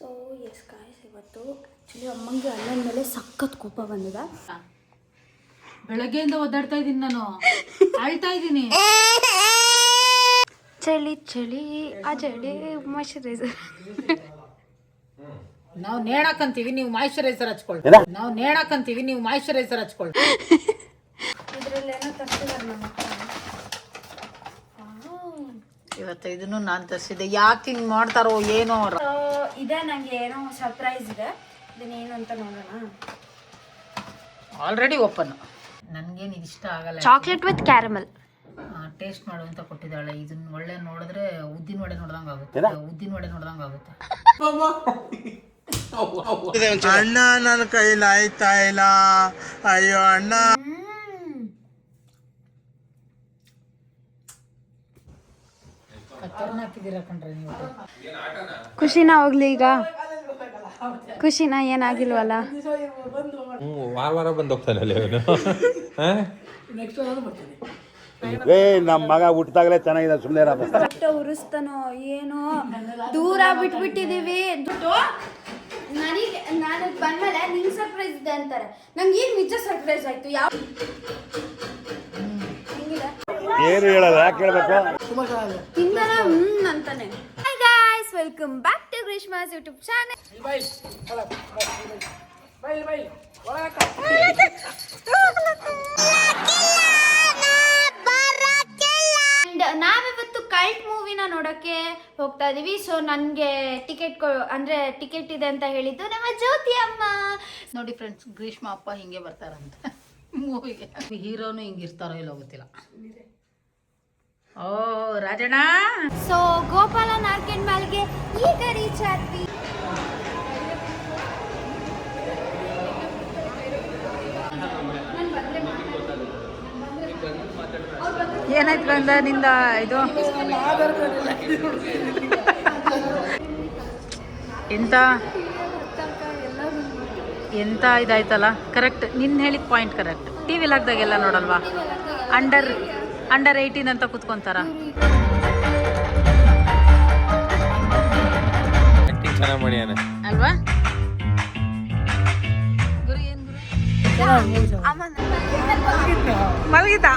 So yes guys, ಇವತ್ತು actually ಅಮ್ಮಂಗೆ ಅಣ್ಣನ ಮೇಲೆ ಸಖತ್ ಕೋಪ ಬಂದಿದೆ. ಬೆಳಗ್ಗೆಯಿಂದ ಒದ್ದಾಡ್ತಾ ಇದ್ದೀನಿ, ನಾನು ಅಳ್ತಾ ಇದ್ದೀನಿ. ಚಳಿ ಚಳಿ ಆ ಚಳಿ ಮಾಯ್ಶ್ಚರೈಸರ್ ನಾವು ನೇಣಾಕಂತೀವಿ, ನೀವು ಮಾಯ್ಶ್ಚರೈಸರ್ ಹಚ್ಕೊಳ್ಳಿ. ನಾವು ನೇಣಾಕಂತೀವಿ, ನೀವು ಮಾಯ್ಶ್ಚರೈಸರ್ ಹಚ್ಕೊಳ್ಳಿ. ಇದರಲ್ಲೇನೋ ತರ್ಸಿದಾರೆ ನಮ್ಮ ಅಕ್ಕ. ಇವತ್ತು ಇದನ್ನು ನಾನು ತರಿಸಿದೆ. ಯಾಕೆ ಹಿಂಗೆ ಮಾಡ್ತಾರೋ ಏನೋ ಅವ್ರು. ಇದೆ, ನನಗೆ ಏನೋ ಸರ್ಪ್ರೈಸ್ ಇದೆ. ಇದನ್ನೇನು ಅಂತ ನೋಡೋಣ. Already open. ನನಗೇನು ಇಷ್ಟ ಆಗಲ್ಲ. ಚಾಕ್ಲೇಟ್ ವಿತ್ ಕ್ಯಾರಮಲ್ ಟೇಸ್ಟ್ ಮಾಡು ಅಂತ ಕೊಟ್ಟಿದ್ದಾಳೆ. ಇದನ್ನ ಒಳ್ಳೆ ನೋಡಿದ್ರೆ ಉದ್ದಿನ ವಡೆ ನೋಡ್ದಂಗೆ ಆಗುತ್ತೆ. ಉದ್ದಿನ ವಡೆ ನೋಡ್ದಂಗೆ ಆಗುತ್ತೆ. ಅಣ್ಣ ನನ್ನ ಕೈಲಿ ಆಯ್ತಾ ಇಲ್ಲ, ಅಯ್ಯೋ ಅಣ್ಣ. ಹಾಕಿದ್ದೀರಾ ಕಣ್ರಿ ನೀವು. ಖುಷಿನಾ ಹೋಗ್ಲಿ ಈಗ? ಖುಷಿನಾ? ಏನಾಗಿಲ್ವಲ್ಲ? ವಾರ ವಾರ ಬಂದು ಹೋಗ್ತಾನೆ ಅವನು. ನಮ್ಮ ಮಗ ಹುಟ್ಟಿದಾಗಲೇ ಚೆನ್ನಾಗಿದೆ, ಸುಮ್ಮನೆ ಉರಿಸ್ತಾನೋ ಏನೋ. ದೂರ ಬಿಟ್ಬಿಟ್ಟಿದೀವಿ. ನನಗೆ ನಾನು ಬಂದ್ಮೇಲೆ ನಿಂಗೆ ಸರ್ಪ್ರೈಸ್ ಇದೆ ಅಂತಾರೆ. ನಂಗೆ ಈಗ ನಿಜ ಸರ್ಪ್ರೈಸ್ ಆಯ್ತು. ಯಾವ ಏನು ಹೇಳಲ್ಲ, ಯಾಕೆ ಹೇಳ್ಬೇಕು? ತಿಂದಾನ ಅಂತಾನೆ. Hi guys, welcome back to Greeshma's YouTube channel. ನಾವಿವತ್ತು ಕಲ್ಟ್ ಮೂವಿನ ನೋಡೋಕ್ಕೆ ಹೋಗ್ತಾ ಇದೀವಿ. ಸೊ ನನಗೆ ಟಿಕೆಟ್ ಇದೆ ಅಂತ ಹೇಳಿದ್ದು ನಮ್ಮ ಜ್ಯೋತಿ ಅಮ್ಮ. ನೋಡಿ ಫ್ರೆಂಡ್ಸ್, ಗ್ರೀಷ್ಮ ಅಪ್ಪ ಹಿಂಗೆ ಬರ್ತಾರಂತ ಮೂವಿಗೆ. ಹೀರೋನು ಹಿಂಗಿರ್ತಾರೋ ಇಲ್ಲೋ ಗೊತ್ತಿಲ್ಲ. ಓ ರಾಜಣ್ಣ. ಸೊ ಗೋಪಾಲ ನಾರ್ಕೆಂಡ್ ಮಾಲ್ಗೆ ಈಗ ರೀಚ್ ಆದ್ವಿ. ಏನಾಯ್ತು ಗಂಧ ನಿಂದ? ಇದು ಎಂತ ಇದಾಯ್ತಲ್ಲ. ಕರೆಕ್ಟ್, ನಿನ್ನ ಹೇಳಿದ ಪಾಯಿಂಟ್ ಕರೆಕ್ಟ್. ಟಿ ವಿಲಿ ಹಾಕ್ದಾಗೆಲ್ಲ ನೋಡಲ್ವಾ, ಅಂಡರ್ 18 ಅಂತ ಕುತ್ಕೊಂತಾರ. ಅಲ್ವಾ? ಗುರು ಏನ್ ಗುರು ಮಲಗಿದ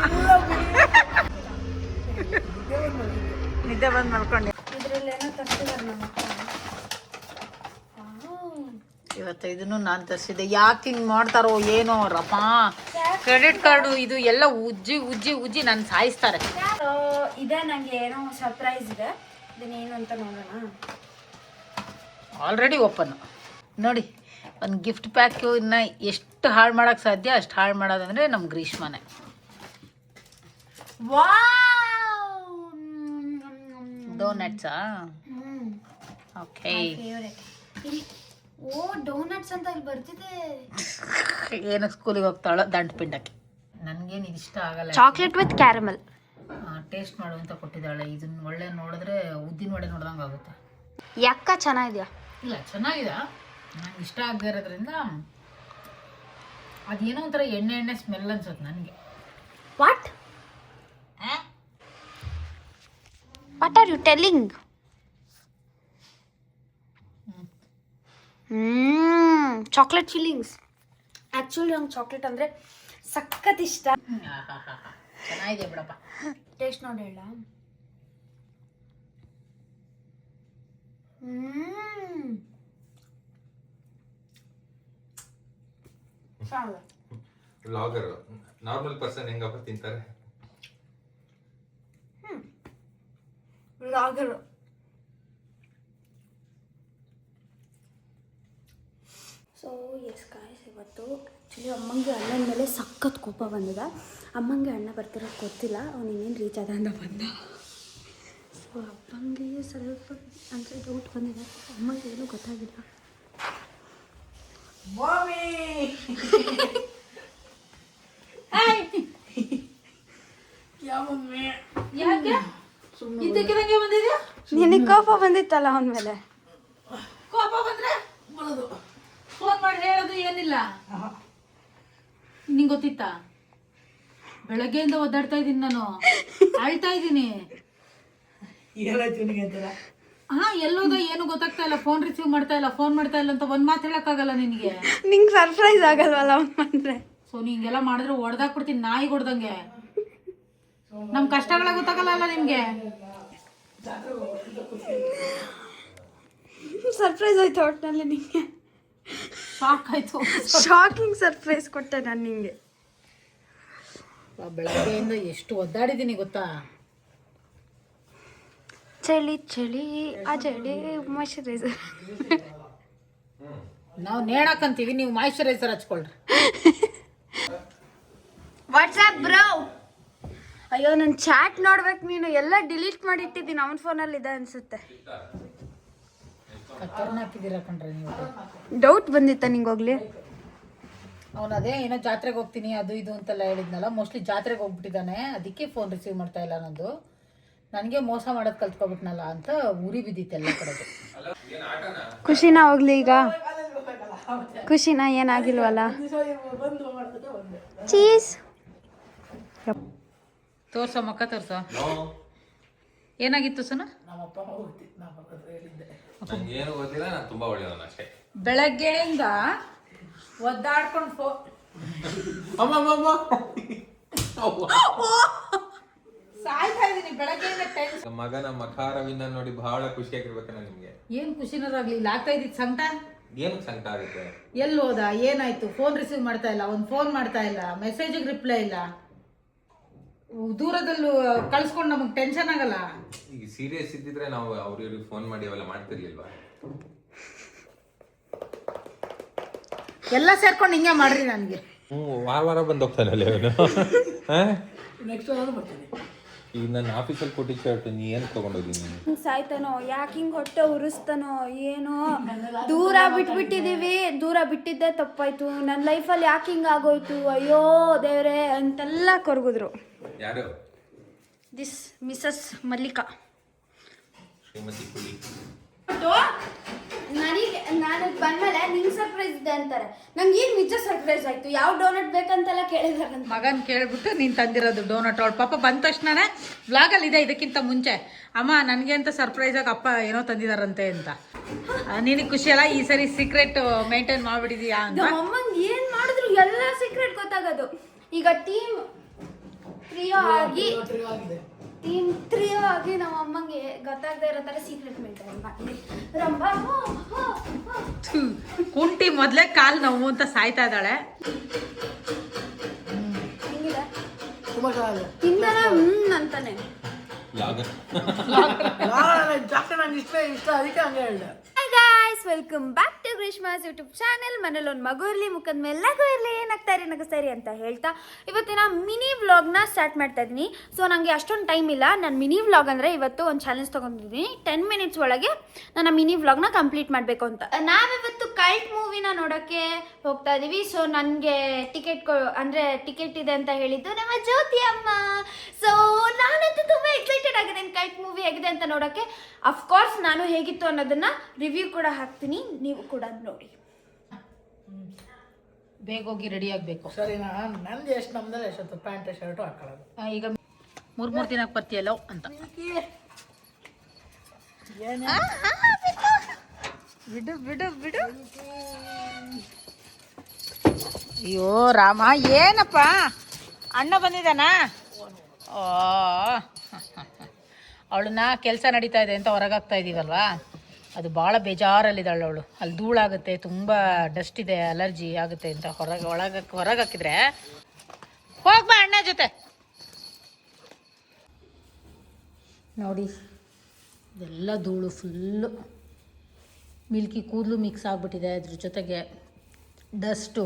ನಿದ್ದೆ ಬಂದು ಮಲ್ಕೊಂಡೆ. ಇದರಲ್ಲೇನೋ ತರ್ಸಿದಾರೆ ನಮ್ಮ ಅಕ್ಕ. ಇವತ್ತು ಇದನ್ನು ನಾನು ತರಿಸಿದೆ. ಯಾಕೆ ಹಿಂಗೆ ಮಾಡ್ತಾರೋ ಏನೋ ಅವ್ರಪ್ಪ. ಕ್ರೆಡಿಟ್ ಕಾರ್ಡು ಇದು ಎಲ್ಲ ಉಜ್ಜಿ ಉಜ್ಜಿ ಉಜ್ಜಿ ನಾನು ಸಾಯಿಸ್ತಾರೆ. ಇದೆ, ನನಗೆ ಏನೋ ಸರ್ಪ್ರೈಸ್ ಇದೆ. ಇದನ್ನೇನು ಅಂತ ನೋಡೋಣ. Already open. ನೋಡಿ, ಒಂದು ಗಿಫ್ಟ್ ಪ್ಯಾಕು ಇನ್ನು ಎಷ್ಟು ಹಾಳು ಮಾಡೋಕ್ಕೆ ಸಾಧ್ಯ ಅಷ್ಟು ಹಾಳು ಮಾಡೋದಂದರೆ ನಮ್ಮ ಗ್ರೀಷ್ಮನೇ. ಡೋನಟ್ಸಾ? ಓಕೆ. ಓ ಡೋನಟ್ಸ್ ಅಂತ ಇಲ್ಲಿ ಬರ್ತಿದೆ. ಏನಕ್ಕೆ ಸ್ಕೂಲಿಗೆ ಹೋಗ್ತಾಳೋ ದಂಡ ಪಿಂಡಕ್ಕೆ. ನನಗೇನು ಇಷ್ಟ ಆಗಲ್ಲ. ಚಾಕ್ಲೇಟ್ ವಿತ್ ಕ್ಯಾರಮಲ್ ಟೇಸ್ಟ್ ಮಾಡು ಅಂತ ಕೊಟ್ಟಿದ್ದಾಳೆ. ಇದನ್ನ ಒಳ್ಳೆ ನೋಡಿದ್ರೆ ಉದ್ದಿನ ವಡೆ ನೋಡ್ದಂಗೆ ಆಗುತ್ತೆ. ಯಾಕ ಚೆನ್ನಾಗಿದೆಯಾ? ಇಲ್ಲ, ಚೆನ್ನಾಗಿದೆ. ನಂಗೆ ಇಷ್ಟ ಆಗದೆ ಇರೋದ್ರಿಂದ ಅದೇನೋ ಒಂಥರ ಎಣ್ಣೆ ಸ್ಮೆಲ್ ಅನ್ಸುತ್ತೆ ನನಗೆ. What are you telling? Chocolate feelings. Actually ನಂಗೆ ಚಾಕ್ಲೇಟ್ ಅಂದರೆ ಸಖತ್ ಇಷ್ಟ. ಚೆನ್ನಾಗಿದೆ ಬಿಡಪ್ಪ. ಟೇಸ್ಟ್ ನೋಡಿ ಹೇಳ. ವ್ಲಾಗರ್ ನಾರ್ಮಲ್ ಪರ್ಸನ್ ಹೆಂಗಪ್ಪ ತಿಂತಾರೆ? ವ್ಲಾಗರ್. ಸೊ ಎಸ್ ಗಾಯ್ಸ್, ಇವತ್ತು ಆ್ಯಕ್ಚುಲಿ ಅಮ್ಮಂಗೆ ಅಣ್ಣನ ಮೇಲೆ ಸಖತ್ ಕೋಪ ಬಂದಿದೆ. ಅಮ್ಮಂಗೆ ಅಣ್ಣ ಬರ್ತಿರೋದು ಗೊತ್ತಿಲ್ಲ, ಅವ್ನು ಇನ್ನೇನು ರೀಚ್ ಆದ ಅಂತ ಬಂದ. ಸೊ ಅಪ್ಪಂಗೆ ಸ್ವಲ್ಪ ಅಂದರೆ ಡೌಟ್ ಬಂದಿದೆ, ಅಮ್ಮಂಗೆ ಏನೂ ಗೊತ್ತಾಗಿಲ್ಲ. ನಿನಗೆ ಕೋಪ ಬಂದಿತ್ತಲ್ಲ ಅವನ ಮೇಲೆ. ಕೋಪ ಬಂದ್ರೆ ಬರೋದು, ಫೋನ್ ಮಾಡಿ ಹೇಳೋದು ಏನಿಲ್ಲ. ನಿಂಗೆ ಗೊತ್ತಿತ್ತಾ? ಬೆಳಗ್ಗೆಯಿಂದ ಒದ್ದಾಡ್ತಾ ಇದ್ದೀನಿ, ನಾನು ಅಳ್ತಾ ಇದ್ದೀನಿ. ಏನಾಯ್ತು ನಿನಗೆ ಅಂತಾರ? ಹಾ ಎಲ್ಲೋದ ಏನು ಗೊತ್ತಾಗ್ತಾ ಇಲ್ಲ, ಫೋನ್ ರಿಸೀವ್ ಮಾಡ್ತಾ ಇಲ್ಲ, ಫೋನ್ ಮಾಡ್ತಾ ಇಲ್ಲ ಅಂತ ಒಂದ್ ಮಾತು ಹೇಳಕ್ಕಾಗಲ್ಲ ನಿನಗೆ. ನಿಂಗೆ ಸರ್ಪ್ರೈಸ್ ಆಗಲ್ವಲ್ಲ ಅವ್ನು ಬಂದ್ರೆ? ಸೊ ನೀ ಹಿಂಗೆಲ್ಲ ಮಾಡಿದ್ರೆ ಹೊಡೆದಾಕ್ಬಿಡ್ತೀನಿ, ನಾಯಿ ಹೊಡ್ದಂಗೆ. ನಮ್ ಕಷ್ಟಗಳ ಗೊತ್ತಾಗಲ್ಲ ಅಲ್ಲ ನಿಮ್ಗೆ. ಸರ್ಪ್ರೈಸ್ ಆಯ್ತು ಒಟ್ಟಿನಲ್ಲಿ ನಿಂಗೆ. ಶಾಕ್ ಆಯ್ತು. ಶಾಕಿಂಗ್ ಸರ್ಪ್ರೈಸ್ ಕೊಟ್ಟೆ ನಾನು ನಿಂಗೆ. ಬೆಳಗ್ಗೆಯಿಂದ ಎಷ್ಟು ಒದ್ದಾಡಿದ್ದೀನಿ ಗೊತ್ತಾ. ಚಳಿ ಚಳಿ ಆ ಚಳಿ ಮಾಯ್ಶ್ಚರೈಸರ್. ನಾವು ನೇಣಾಕಂತೀವಿ, ನೀವು ಮಾಯ್ಶ್ಚರೈಸರ್ ಹಚ್ಕೊಳ್ರಿ. WhatsApp bro. ಅಯ್ಯೋ ನನ್ನ ಚಾಟ್ ನೋಡ್ಬೇಕು ನೀನು. ಎಲ್ಲ ಡಿಲೀಟ್ ಮಾಡಿಟ್ಟಿದ್ದೀನಿ, ಅವನ ಫೋನಲ್ಲಿ ಇದೆ ಅನ್ಸುತ್ತೆ. ಕತ್ತರ್ನ ಹಾಕಿದ್ದೀರಾ ಕಣ್ರಿ ನೀವು. ಡೌಟ್ ಬಂದಿತ್ತ ನಿಂಗೆ ಹೋಗ್ಲಿ? ಅವನು ಅದೇ ಏನೋ ಜಾತ್ರೆಗೆ ಹೋಗ್ತೀನಿ ಅದು ಇದು ಅಂತೆಲ್ಲ ಹೇಳಿದ್ನಲ್ಲ, ಮೋಸ್ಟ್ಲಿ ಜಾತ್ರೆಗೆ ಹೋಗ್ಬಿಟ್ಟಿದ್ದಾನೆ, ಅದಕ್ಕೆ ಫೋನ್ ರಿಸೀವ್ ಮಾಡ್ತಾ ಇಲ್ಲ ನಂದು. ನನಗೆ ಮೋಸ ಮಾಡೋದು ಕಲ್ತ್ಕೊಬಿಟ್ನಲ್ಲ ಅಂತ ಉರಿ ಬಿದ್ದಿತ್ತೆಲ್ಲ ಕಡೆಗೆ. ಖುಷಿನಾ ಹೋಗ್ಲಿ ಈಗ? ಖುಷಿನಾ ಏನಾಗಿಲ್ವಲ್ಲ? ಚೀಸ್ ತೋರ್ಸೋ ಮಕ್ಕ ತೋರ್ಸೋ. ಏನಾಗಿತ್ತು ಸನ? ನಂಗೆ ಏನು ಗೊತ್ತಿಲ್ಲ, ನಾನು ತುಂಬಾ ಒಳ್ಳೆಯವನು ಅಷ್ಟೇ. ಬೆಳಗ್ಗೆಯಿಂದ ಒದ್ದಾಡ್ಕೊಂಡು ಸಾಯ್ತಾ ಇದೀನಿ ಬೆಳಗ್ಗೆಯಿಂದ. ಟೆನ್ಷನ್. ಮಗನ ಮಖಾರವಿಂದ ನೋಡಿ ಬಹಳ ಖುಷಿಯಾಗಿರ್ಬೇಕನ್ನ ನಿಮ್ಗೆ. ಏನ್ ಖುಷಿನಾರಾಗ್ಲಿ, ಇಲ್ಲ ಆಗ್ತಾ ಇದ್ದಿದ್ ಸಂಕಟ. ಏನಕ್ಕೆ ಸಂಕಟ ಆಗುತ್ತೆ? ಎಲ್ಲಿ ಹೋದ, ಏನಾಯ್ತು, ಫೋನ್ ರಿಸೀವ್ ಮಾಡ್ತಾ ಇಲ್ಲ, ಒಂದು ಫೋನ್ ಮಾಡ್ತಾ ಇಲ್ಲ, ಮೆಸೇಜಿಗೆ ರಿಪ್ಲೈ ಇಲ್ಲ, ದೂರದಲ್ಲೂ ಕಳ್ಸ್ಕೊಂಡು ನಮಗೆ ಟೆನ್ಷನ್ ಆಗಲ್ಲ. ಈಗ ಸೀರಿಯಸ್ ಇದ್ದಿದ್ರೆ ನಾವು ಅವ್ರಿಗೆ ಫೋನ್ ಮಾಡಿ ಅವೆಲ್ಲ ಮಾಡ್ತಿರ್ಲಿಲ್ವಾ? ಎಲ್ಲ ಸೇರ್ಕೊಂಡು ಹಿಂಗೆ ಮಾಡ್ರಿ ನನಗೆ. ವಾರ ಬಂದು ಹೋಗ್ತಾನಲ್ಲ ಇವನು. ಈಗ ನನ್ನ ಆಫೀಸಲ್ಲಿ ಕೊಟ್ಟಿದ್ದ ಶರ್ಟ್ ನೀ ಏನು ತಗೊಂಡೋಗಿನಿ? ಸಾಯ್ತಾನೋ, ಯಾಕೆ ಹಿಂಗೆ ಹೊಟ್ಟೆ ಉರಿಸ್ತಾನೋ ಏನೋ. ದೂರ ಬಿಟ್ಬಿಟ್ಟಿದೀವಿ, ದೂರ ಬಿಟ್ಟಿದ್ದೆ ತಪ್ಪಾಯ್ತು, ನನ್ನ ಲೈಫಲ್ಲಿ ಯಾಕೆ ಹಿಂಗೆ ಆಗೋಯ್ತು, ಅಯ್ಯೋ ದೇವ್ರೆ ಅಂತೆಲ್ಲ ಕೊರಗಿದ್ರು. ಯಾರು? This Mrs Mallika. ಶ್ರೀಮತಿ ಕುಲಿ. ನನಗೆ ನಾನು ಬಂದ್ಮೇಲೆ ನಿಂಗೆ ಸರ್ಪ್ರೈಸ್ ಇದೆ ಅಂತಾರೆ. ನಂಗೆ ಈಗ ನಿಜ ಸರ್ಪ್ರೈಸ್ ಆಯ್ತು. ಯಾವ ಡೋನಟ್ ಬೇಕಂತೆಲ್ಲ ಕೇಳಿದಾರಂತ. ಮಗನ್ ಕೇಳ್ಬಿಟ್ಟು ನೀನು ತಂದಿರೋದು ಡೋನಟ್. ಅವಳು ಪಾಪ ಬಂದ ತಕ್ಷಣ ವ್ಲಾಗಲ್ಲಿ ಇದೆ ಇದಕ್ಕಿಂತ ಮುಂಚೆ, ಅಮ್ಮ ನನಗೆ ಅಂತ ಸರ್ಪ್ರೈಸ್ ಆಗಿ ಅಪ್ಪ ಏನೋ ತಂದಿದಾರಂತೆ ಅಂತ. ನಿನಗೆ ಖುಷಿ ಅಲ್ಲ ಈ ಸರಿ ಸೀಕ್ರೆಟ್ ಮೇಂಟೈನ್ ಮಾಡ್ಬಿಟ್ಟಿದೀಯಾ ಅಂತ. ಅಮ್ಮಂಗೆ ಏನು ಮಾಡಿದ್ರು ಎಲ್ಲ ಸೀಕ್ರೆಟ್ ಗೊತ್ತಾಗೋದು. ಈಗ ಟೀಮ್ ತ್ರಿಯೋ ಆಗಿ ನಮ್ಮ ಅಮ್ಮಂಗೆ ಗೊತ್ತಾಗದೇ ಇರೋ ಥರ ಸೀಕ್ರೆಟ್ ಮೇಂಟೈನ್ ಮಾಡಿ. ಕುಂಟಿ ಮೊದಲೇ ಕಾಲು ನೋವು ಅಂತ ಸಾಯ್ತಾ ಇದ್ದಾಳೆ. ಹಿಂಗಿದೆ ತಿಂದಾನ ಅಂತಾನೆ. Hi guys, welcome back to Greeshma's YouTube channel. ಮನೇಲಿ ಒಂದು ಮಗು ಇರಲಿ, ಮುಖದ ಮೇಲೆ ಲಗು ಇರಲಿ, ನಗ್ತಾ ಇರಿ ಅಂತ ಹೇಳ್ತಾ ಇವತ್ತಿನ ಮಿನಿ ವ್ಲಾಗ್ನ ಸ್ಟಾರ್ಟ್ ಮಾಡ್ತಾ ಇದ್ದೀನಿ. ಸೊ ನನಗೆ ಅಷ್ಟೊಂದು ಟೈಮ್ ಇಲ್ಲ. ನಾನು ಮಿನಿ ವ್ಲಾಗ್ ಅಂದರೆ ಇವತ್ತು ಒಂದು ಚಾಲೆಂಜ್ ತೊಗೊಂಡಿದ್ದೀನಿ. 10 ಮಿನಿಟ್ಸ್ ಒಳಗೆ ನನ್ನ ಮಿನಿ ವ್ಲಾಗ್ನ ಕಂಪ್ಲೀಟ್ ಮಾಡಬೇಕು ಅಂತ. ನಾವಿವತ್ತು ಕಲ್ಟ್ ಮೂವಿನ ನೋಡೋಕ್ಕೆ ಹೋಗ್ತಾ ಇದ್ದೀವಿ. ಸೊ ನನಗೆ ಟಿಕೆಟ್ ಇದೆ ಅಂತ ಹೇಳಿದ್ದು ನಮ್ಮ ಜ್ಯೋತಿ ಅಮ್ಮ. ಸೊ ನಾನಂತೂ ತುಂಬ ಎಕ್ಸೈಟೆಡ್ ಆಗಿದ್ದೇನೆ ಕಲ್ಟ್ ಮೂವಿ ಹೇಗಿದೆ ಅಂತ ನೋಡೋಕ್ಕೆ. ಅಫ್ಕೋರ್ಸ್ ನಾನು ಹೇಗಿತ್ತು ಅನ್ನೋದನ್ನ ರಿವ್ಯೂ ಕೂಡ ಹಾಕ್ತೀನಿ, ನೀವು ಕೂಡ ನೋಡಿ. ಬೇಗ ಹೋಗಿ ರೆಡಿ ಆಗಬೇಕು. ಸರಿನಾ? ನಂದು ಎಷ್ಟು ನಮ್ದಲ್ಲಿ ಎಷ್ಟೊತ್ತು ಪ್ಯಾಂಟ್ ಶರ್ಟು ಹಾಕೊಳ್ಳೋದು. ಈಗ 3 ದಿನಕ್ಕೆ ಬರ್ತೀಯಲ್ಲ ಅಂತ. ಬಿಡು. ಅಯ್ಯೋ ರಾಮ, ಏನಪ್ಪ ಅಣ್ಣ ಬಂದಿದ್ದಾನಾ? ಓ, ಅವಳನ್ನ ಕೆಲಸ ನಡೀತಾ ಇದೆ ಅಂತ ಹೊರಗಾಗ್ತಾ ಇದ್ದೀವಲ್ವಾ, ಅದು ಭಾಳ ಬೇಜಾರಲ್ಲಿದ್ದಾಳೆ ಅವಳು. ಅಲ್ಲಿ ಧೂಳಾಗುತ್ತೆ, ತುಂಬ ಡಸ್ಟ್ ಇದೆ, ಅಲರ್ಜಿ ಆಗುತ್ತೆ ಅಂತ ಹೊರಗೆ ಹಾಕಿದ್ರೆ ಹೋಗ್ಬಾ ಅಣ್ಣ ಜೊತೆ. ನೋಡಿ ಇದೆಲ್ಲ ಧೂಳು, ಫುಲ್ಲು ಮಿಲ್ಕಿ ಕೂದಲು ಮಿಕ್ಸ್ ಆಗಿಬಿಟ್ಟಿದೆ, ಅದ್ರ ಜೊತೆಗೆ ಡಸ್ಟು.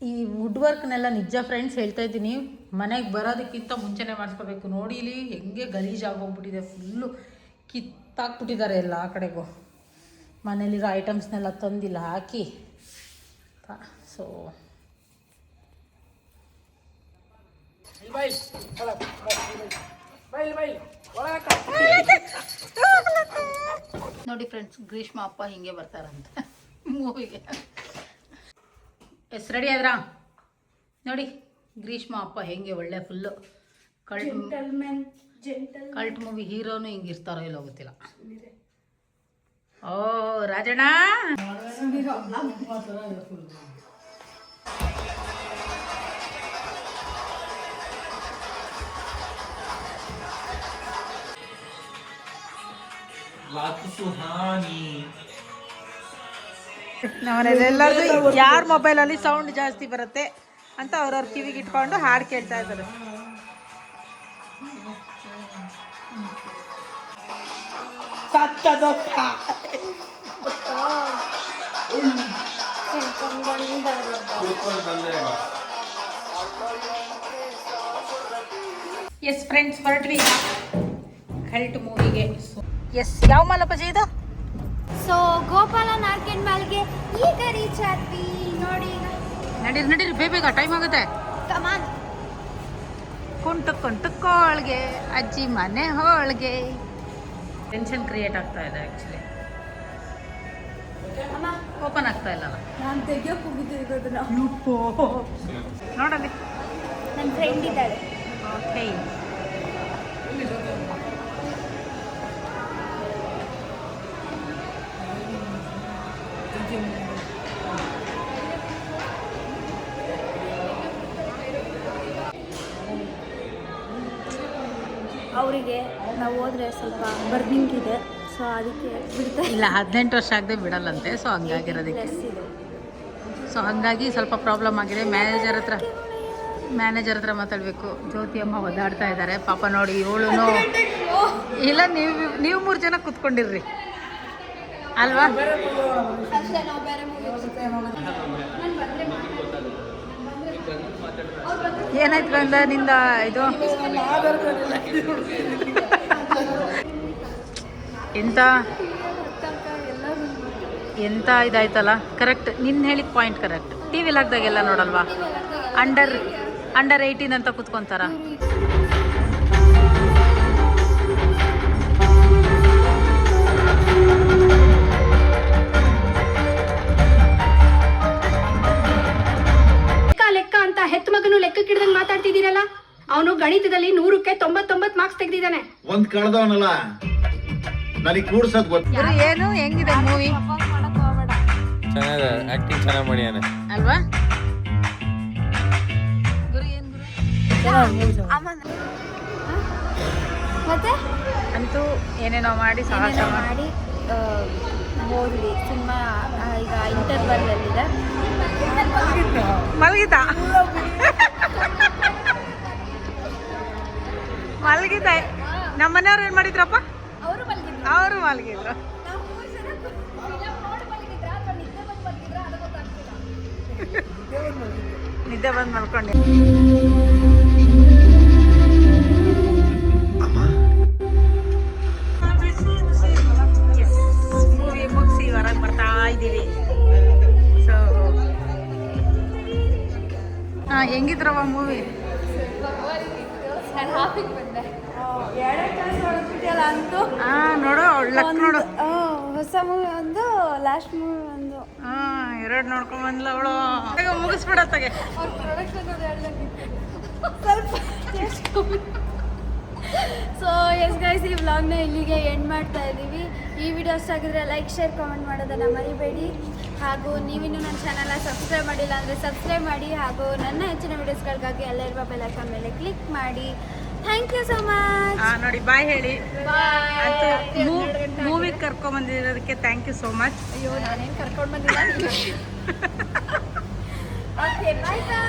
ಈ ವುಡ್ ವರ್ಕ್ನೆಲ್ಲ ನಿಜ ಫ್ರೆಂಡ್ಸ್ ಹೇಳ್ತಾ ಇದ್ದೀನಿ, ಮನೆಗೆ ಬರೋದಕ್ಕಿಂತ ಮುಂಚೆನೇ ಮಾಡಿಸ್ಕೋಬೇಕು. ನೋಡಿ ಇಲ್ಲಿ ಹೆಂಗೆ ಗಲೀಜಾಗೋಗ್ಬಿಟ್ಟಿದೆ, ಫುಲ್ಲು ಕಿತ್ತಾಕ್ಬಿಟ್ಟಿದ್ದಾರೆ ಎಲ್ಲ ಆ ಕಡೆಗೂ. ಮನೇಲಿರೋ ಐಟಮ್ಸ್ನೆಲ್ಲ ತಂದಿಲ್ಲ ಹಾಕಿ. ಸೊ ನೋಡಿ ಫ್ರೆಂಡ್ಸ್, ಗ್ರೀಷ್ಮ ಅಪ್ಪ ಹಿಂಗೆ ಬರ್ತಾರಂತ ಮೂವಿಗೆ. ರೆಡಿ ಆದ್ರಾ? ನೋಡಿ ಗ್ರೀಷ್ಮ ಅಪ್ಪ ಹೆಂಗೆ ಒಳ್ಳೆ ಫುಲ್ಲು ಕಲ್ಟ್ ಮೂವಿ ಹೀರೋನು ಹಿಂಗಿರ್ತಾರೋ ಇಲ್ಲೋ ಗೊತ್ತಿಲ್ಲ. ಓ ರಾಜಣ್ಣ ನಮ್ಮನೆಲ್ಲರದು ಯಾರ ಮೊಬೈಲಲ್ಲಿ ಸೌಂಡ್ ಜಾಸ್ತಿ ಬರುತ್ತೆ ಅಂತ ಅವ್ರವ್ರ ಕಿವಿಗೆ ಇಟ್ಕೊಂಡು ಹಾಡು ಕೇಳ್ತಾ ಇದ್ದಾರೆ. ಎಸ್ ಫ್ರೆಂಡ್ಸ್ ಹೊರಟ್ವಿ ಕಲ್ಟ್ ಮೂವಿಗೆ. ಎಸ್ ಯಾವ ಮಾಲಪ್ಪಾಜಿ ಇದು? ಸೊ ಗೋಪಾಲ ನಾರ್ಕೆನ್ ಮಾಲ್ಗೆ ಈಗ ರೀಚ್ ಆದ್ವಿ ನೋಡಿ. ನಡೀರಿ ಬೇಗ ಟೈಮ್ ಆಗುತ್ತೆ. ಕಮಾನ್. ಕುಂಟು ಕೋಳ್ಗೆ ಅಜ್ಜಿ ಮನೆ ಹೋಳ್ಗೆ. ಟೆನ್ಷನ್ ಕ್ರಿಯೇಟ್ ಆಗ್ತಾ ಇದೆ ಆ್ಯಕ್ಚುಲಿ. ಓಪನ್ ಆಗ್ತಾ ಇಲ್ಲ. ನಾನು ತೆಗಿಯೋಕೆ ಹೋಗಿದ್ದೆ ನೋಡಲಿ ನನ್ನ ಫ್ರೆಂಡ್ ಇದ್ದಾಳೆ. ಓಕೆ ಅವರಿಗೆ ನಾವು ಹೋದ್ರೆ ಸ್ವಲ್ಪ ಬರ್ನಿಂಗ್ ಇದೆ, ಸೊ ಅದಕ್ಕೆ ಬಿಡ್ತಾ ಇಲ್ಲ. 18 ವರ್ಷ ಆಗದೆ ಬಿಡಲ್ಲಂತೆ, ಸೊ ಹಂಗಾಗಿರೋದಕ್ಕೆ. ಡ್ರೆಸ್ ಇದೆ. ಸೊ ಹಾಗಾಗಿ ಸ್ವಲ್ಪ ಪ್ರಾಬ್ಲಮ್ ಆಗಿದೆ. ಮ್ಯಾನೇಜರ್ ಹತ್ರ ಮಾತಾಡಬೇಕು. ಜ್ಯೋತಿ ಅಮ್ಮ ಒದ್ದಾಡ್ತಾ ಇದ್ದಾರೆ ಪಾಪ. ನೋಡಿ ಇವಳು ಇಲ್ಲ, ನೀವು 3 ಜನ ಕೂತ್ಕೊಂಡಿರ್ರಿ ಅಲ್ವಾ? ಅಷ್ಟೇ, ನಾವು ಬೇರೆ ಏನಾಯ್ತು ಗಂಧ ನಿಂದ ಇದು ಎಂತ ಇದಾಯ್ತಲ್ಲ. ಕರೆಕ್ಟ್, ನಿನ್ನ ಹೇಳಿದ ಪಾಯಿಂಟ್ ಕರೆಕ್ಟ್. ಟಿ ವಿಲಿ ಹಾಕ್ದಾಗೆಲ್ಲ ನೋಡಲ್ವಾ, ಅಂಡರ್ 18 ಅಂತ ಕೂತ್ಕೊಂತಾರ. ಲೆಕ್ಕ ಅಂತ ಹೆತ್ ಮಗನು ಲೆಕ್ಕಕ್ಕೆ ಹಿಡ್ದಂಗ್ ಮಾತಾಡ್ತಿದ್ದೀರಲ್ಲ. ಅವನು ಗಣಿತದಲ್ಲಿ 100ಕ್ಕೆ 99 ಮಾರ್ಕ್ಸ್ ತೆಗ್ದಿದ್ದಾನೆ. ಒಂದ್ ಕಳ್ದವನಲ್ಲ, ನನಗೆ ಕೂಡ್ಸೋದ್ ಗೊತ್ತ. ಏನು ಹೆಂಗಿದೆ ಮೂವಿ? ಚೆನ್ನಾಗಿದೆ, ಆಕ್ಟಿಂಗ್ ಚೆನ್ನಾಗಿ ಮಾಡ್ಯಾನೆ ಅಲ್ವಾ? ಮತ್ತೆ ಅಂತೂ ಏನೇನೋ ಮಾಡಿ ಸಾಹಸ ಮಾಡಿ ಹೋದ್ವಿ ಸಿನಿಮಾ. ಈಗ ಇಂಟರ್ವಲ್ಲಲ್ಲಿದೆ. ಮಲಗಿದ್ದ ನಮ್ಮ ಮನೆಯವ್ರು ಏನ್ ಮಾಡಿದ್ರಪ್ಪ? ಅವರು ಮಲಗಿದ್ರು. ನಿದ್ದೆ ಬಂದು ಮಲ್ಕೊಂಡೆ. ಮೂವಿ ಮುಗಿಸಿ ಹೊರಗೆ ಬರ್ತಾ ಇದ್ದೀವಿ. ಸೊ ಹೆಂಗಿದ್ರವ ಮೂವಿ? ನಾನು ಹಾಫಿಗೆ ಬಂದೆ. 2ನೇ ಕ್ಲಾಸ್ ಹೊರಡ್ಬಿಟ್ಟಲ್ಲ ಅಂತೂ. ನೋಡು ಲಕ್ ನೋಡು. ಹೊಸ ಮೂವಿ ಒಂದು, ಲಾಸ್ಟ್ ಮೂವಿ ಒಂದು. 2 ನೋಡ್ಕೊಂಡ್ ಬಂದ್ಲ ಅವಳು. ಮುಗಿಸ್ಬಿಡತ್ತಾಗೆ ಅವ್ರ ಪ್ರೊಡಕ್ಷನ್ ಸ್ವಲ್ಪ ಸೊ ಎಸ್ ಗೈಸ್, ಈ ವ್ಲಾಗ್ನ ಇಲ್ಲಿಗೆ ಎಂಡ್ ಮಾಡ್ತಾ ಇದ್ದೀವಿ. ಈ ವಿಡಿಯೋ ಇಷ್ಟ ಆಗಿದ್ರೆ ಲೈಕ್, ಶೇರ್, ಕಾಮೆಂಟ್ ಮಾಡೋದನ್ನು ಮರಿಬೇಡಿ. ಹಾಗೂ ನೀವಿನ್ನೂ ನನ್ನ ಚಾನಲ್ನ ಸಬ್ಸ್ಕ್ರೈಬ್ ಮಾಡಿಲ್ಲ ಅಂದರೆ ಸಬ್ಸ್ಕ್ರೈಬ್ ಮಾಡಿ. ಹಾಗೂ ನನ್ನ ಹೆಚ್ಚಿನ ವಿಡಿಯೋಸ್ಗಳಿಗಾಗಿ ಅಲ್ಲೇ ಇರುವ ಬೆಲ್ ಐಕಾನ್ ಮೇಲೆ ಕ್ಲಿಕ್ ಮಾಡಿ. Thank you so much. ನೋಡಿ ಬಾಯ್ ಹೇಳಿ. ಮೂವಿ ಕರ್ಕೊಂಬಂದಿರೋದಕ್ಕೆ ಥ್ಯಾಂಕ್ ಯು ಸೋ ಮಚ್. ಅಯ್ಯೋ, ನಾನೇನು ಕರ್ಕೊಂಡು ಬಂದಿಲ್ಲ. ಓಕೆ, ಬಾಯ್ ಬಾಯ್.